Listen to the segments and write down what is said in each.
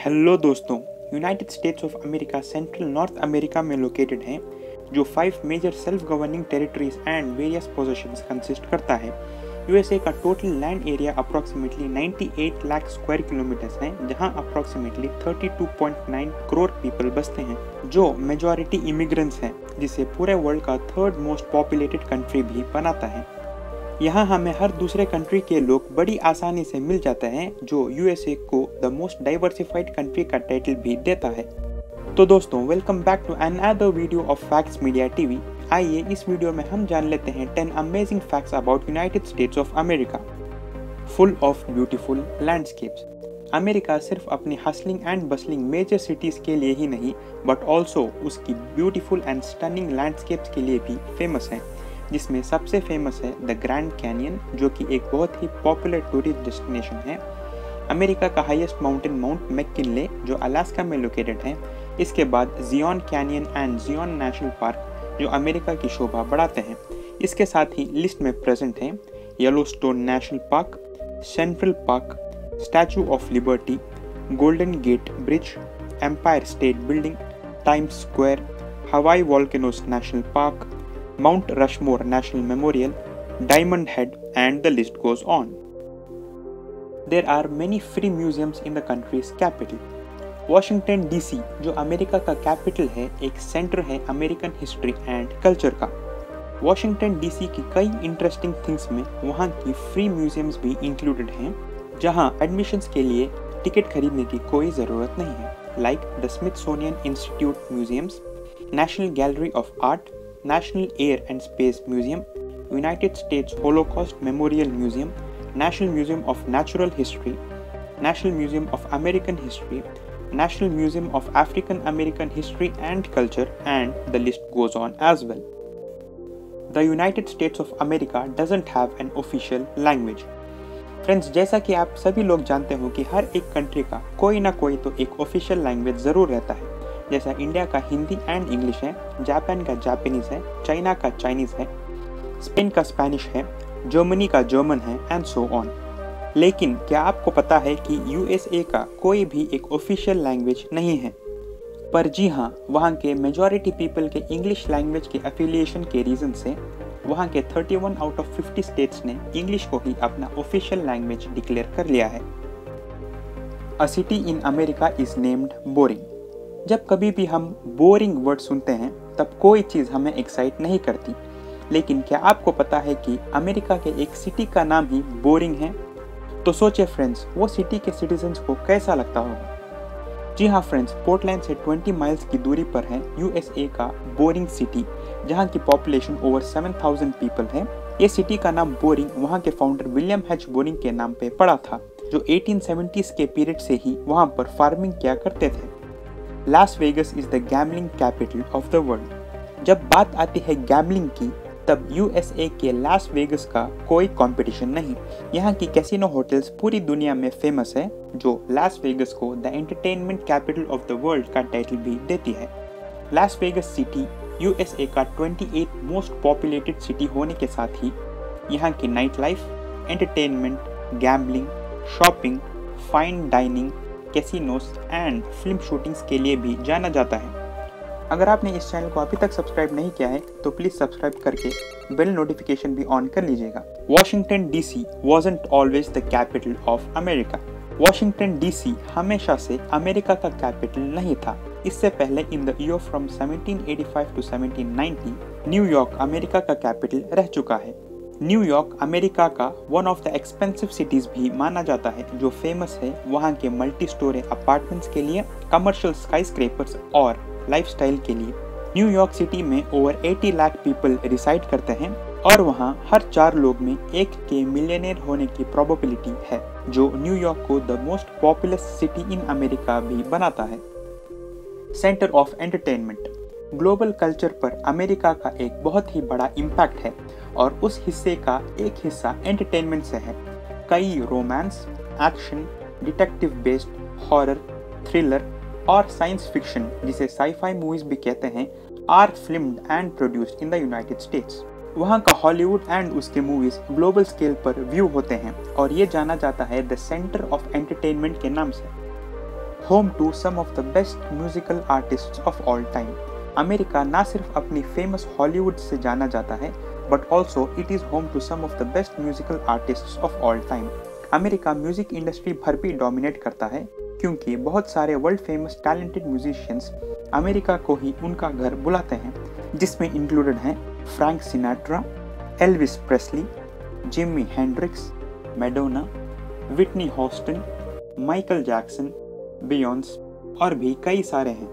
Hello दोस्तों, United States of America central North America में located है, जो 5 major self governing territories and various positions consist करता है। यूएसए का total land area approximately 98 lakh square kilometres है, जहां अप्रोक्सीमेटली 32.9 करोड़ पीपल बसते हैं, जो मेजॉरिटी इमिग्रेंट्स हैं, जिसे पूरे वर्ल्ड का थर्ड मोस्ट पॉपुलेटेड कंट्री भी बनाता है। यहाँ हमें हर दूसरे कंट्री के लोग बड़ी आसानी से मिल जाते हैं, जो यूएसए को द मोस्ट डाइवर्सिफाइड कंट्री का टाइटल भी देता है। तो दोस्तों, welcome back to another video of facts media TV. आइए इस वीडियो में हम जान लेते हैं 10 amazing facts about United States of America. Full of beautiful landscapes. America सिर्फ अपनी hustling and bustling major cities के लिए ही नहीं, बट ऑल्सो उसकी ब्यूटीफुल एंड स्टनिंग लैंडस्केप्स के लिए भी फेमस है, जिसमें सबसे फेमस है द ग्रैंड कैनियन, जो कि एक बहुत ही पॉपुलर टूरिस्ट डेस्टिनेशन है। अमेरिका का हाईएस्ट माउंटेन माउंट मैककिनले, जो अलास्का में लोकेटेड है। इसके बाद Zion Canyon and Zion National Park, जो अमेरिका की शोभा बढ़ाते हैं। इसके साथ ही लिस्ट में प्रेजेंट हैं Yellowstone National Park, Central Park, Statue of Liberty, Golden Gate Bridge, Empire State Building, Times Square, Hawaii volcanoes national park, Mount Rushmore National Memorial, Diamond Head, and the list goes on. There are many free museums in the country's capital. Washington DC, जो America का capital है, एक centre है American history and culture का। Washington DC की कई interesting things में वहाँ की फ्री म्यूजियम्स भी इंक्लूडेड हैं, जहाँ एडमिशन्स के लिए टिकट खरीदने की कोई ज़रूरत नहीं है, like the Smithsonian institute museums, national gallery of art, National Air and Space Museum, United States Holocaust Memorial Museum, National Museum of Natural History, National Museum of American History, National Museum of African American History and Culture, and the list goes on as well. The United States of America doesn't have an official language. Friends, जैसा कि आप सभी लोग जानते हो कि हर एक country का कोई ना कोई तो एक ऑफिशियल लैंग्वेज ज़रूर रहता है। जैसा इंडिया का हिंदी एंड इंग्लिश है, जापान का जापानीज है, चाइना का चाइनीज है, स्पेन का स्पेनिश है, जर्मनी का जर्मन है, एंड सो ऑन। लेकिन क्या आपको पता है कि यूएसए का कोई भी एक ऑफिशियल लैंग्वेज नहीं है? पर जी हाँ, वहाँ के मेजॉरिटी पीपल के इंग्लिश लैंग्वेज के एफिलिएशन के रीज़न से वहाँ के 31 आउट ऑफ 50 स्टेट्स ने इंग्लिश को ही अपना ऑफिशियल लैंग्वेज डिक्लेयर कर लिया है। अ city in America is named boring. जब कभी भी हम बोरिंग वर्ड सुनते हैं, तब कोई चीज़ हमें एक्साइट नहीं करती। लेकिन क्या आपको पता है कि अमेरिका के एक सिटी का नाम ही बोरिंग है? तो सोचिए फ्रेंड्स, वो सिटी के सिटीजन्स को कैसा लगता होगा। जी हाँ फ्रेंड्स, पोर्टलैंड से 20 माइल्स की दूरी पर है यूएसए का बोरिंग सिटी, जहाँ की पॉपुलेशन ओवर 7000 पीपल है। ये सिटी का नाम बोरिंग वहाँ के फाउंडर विलियम एच बोरिंग के नाम पे पड़ा था, जो 1870s के पीरियड से ही वहाँ पर फार्मिंग किया करते थे। Las Vegas is the gambling capital of the world. जब बात आती है गैम्बलिंग की, तब यूएसए के लास वेगस का कोई कंपटीशन नहीं। यहाँ की कैसीनो होटल्स पूरी दुनिया में फेमस है, जो लास वेगस को the entertainment capital of the world का टाइटल भी देती है। लास वेगस सिटी यूएसए का 28 मोस्ट पॉपुलेटेड सिटी होने के साथ ही यहाँ की night life, entertainment, gambling, shopping, fine dining, casinos and film shootings के लिए भी जाना जाता है। अगर आपने इस चैनल को अभी तक सब्सक्राइब नहीं किया है, तो प्लीज सब्सक्राइब करके बेल नोटिफिकेशन भी ऑन कर लीजिएगा। Washington DC wasn't always the capital of America. Washington DC हमेशा से अमेरिका का कैपिटल नहीं था। इससे पहले in the year from 1785 to 1790 new york America का कैपिटल रह चुका है। न्यूयॉर्क अमेरिका का one of the expensive cities भी माना जाता है, जो फेमस है वहाँ के मल्टी स्टोरी अपार्टमेंट्स के लिए, कमर्शियल स्काईस्क्रेपर्स और लाइफस्टाइल के लिए। न्यूयॉर्क सिटी में ओवर 80 लाख पीपल रिसाइड करते हैं और वहाँ हर 4 लोग में एक के मिलियनेयर होने की प्रोबेबिलिटी है, जो न्यूयॉर्क को the most populous city in America भी बनाता है। Centre of entertainment. Global culture पर अमेरिका का एक बहुत ही बड़ा इम्पैक्ट है, और उस हिस्से का एक हिस्सा एंटरटेनमेंट से है। कई romance, action, detective based, horror, thriller और साइंस फिक्शन, जिसे साई-फाई मूवीज भी कहते हैं, are filmed and produced in the United States. वहाँ का हॉलीवुड एंड उसके मूवीज ग्लोबल स्केल पर व्यू होते हैं, और ये जाना जाता है द सेंटर ऑफ एंटरटेनमेंट के नाम से। Home to some of the best musical artists of all time. America ना सिर्फ अपनी फेमस हॉलीवुड से जाना जाता है, but also it is home to some of the best musical artists of all time. America music industry भर भी dominate करता है, क्योंकि बहुत सारे world famous talented musicians America को ही उनका घर बुलाते हैं, जिसमें इंक्लूडेड हैं Frank Sinatra, Elvis Presley, Jimi Hendrix, Madonna, Whitney Houston, Michael Jackson, Beyonce और भी कई सारे हैं।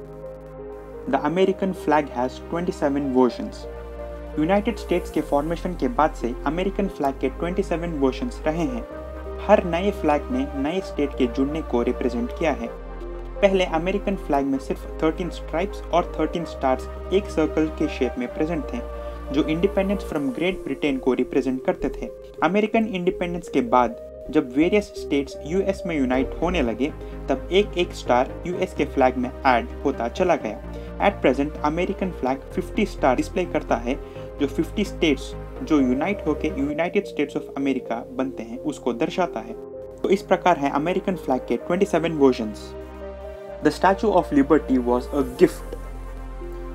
The American flag has 27 versions. United States के फॉर्मेशन के बाद से अमेरिकन फ्लैग के 27 वर्जन्स रहे हैं। हर नए फ्लैग ने नए स्टेट के जुड़ने को रिप्रेजेंट किया है। पहले अमेरिकन फ्लैग में सिर्फ 13 स्ट्राइप्स और 13 स्टार्स एक सर्कल के शेप में प्रेजेंट थे, जो इंडिपेंडेंस फ्रॉम ग्रेट ब्रिटेन को रिप्रेजेंट करते थे। अमेरिकन इंडिपेंडेंस के बाद जब वेरियस स्टेट्स यूएस में यूनाइट होने लगे, तब एक एक स्टार यूएस के फ्लैग में ऐड होता चला गया। At present American flag 50 star display करता है, जो 50 स्टेट्स जो यूनाइट होके यूनाइटेड स्टेट्स ऑफ अमेरिका बनते हैं उसको दर्शाता है। तो इस प्रकार है अमेरिकन फ्लैग के 27 versions. The statue of liberty was a gift.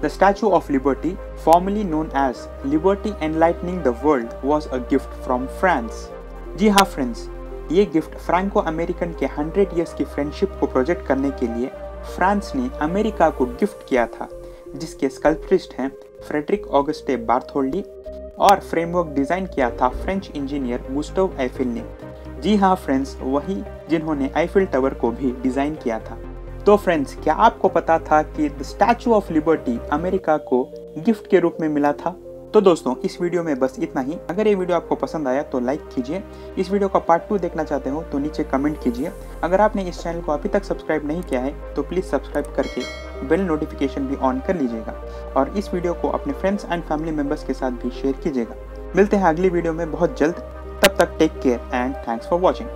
The statue of liberty, formally known as liberty enlightening the world, was a gift from France. जी हाँ फ्रेंड्स, ये गिफ्ट फ्रैंको अमेरिकन के 100 ईयर्स की friendship को project करने के लिए France ने अमेरिका को गिफ्ट किया था, जिसके स्कल्पचरिस्ट हैं फ्रेडरिक ऑगस्टे बार्थोल्डी और फ्रेमवर्क डिजाइन किया था फ्रेंच इंजीनियर गुस्टव आइफिल ने। जी हाँ फ्रेंड्स, वही जिन्होंने आइफिल टावर को भी डिजाइन किया था। तो फ्रेंड्स, क्या आपको पता था कि the statue of liberty America को गिफ्ट के रूप में मिला था? तो दोस्तों, इस वीडियो में बस इतना ही। अगर ये वीडियो आपको पसंद आया तो लाइक कीजिए। इस वीडियो का पार्ट 2 देखना चाहते हो तो नीचे कमेंट कीजिए। अगर आपने इस चैनल को अभी तक सब्सक्राइब नहीं किया है तो प्लीज़ सब्सक्राइब करके बेल नोटिफिकेशन भी ऑन कर लीजिएगा, और इस वीडियो को अपने फ्रेंड्स एंड फैमिली मेम्बर्स के साथ भी शेयर कीजिएगा। मिलते हैं अगली वीडियो में बहुत जल्द। तब तक take care and thanks for watching.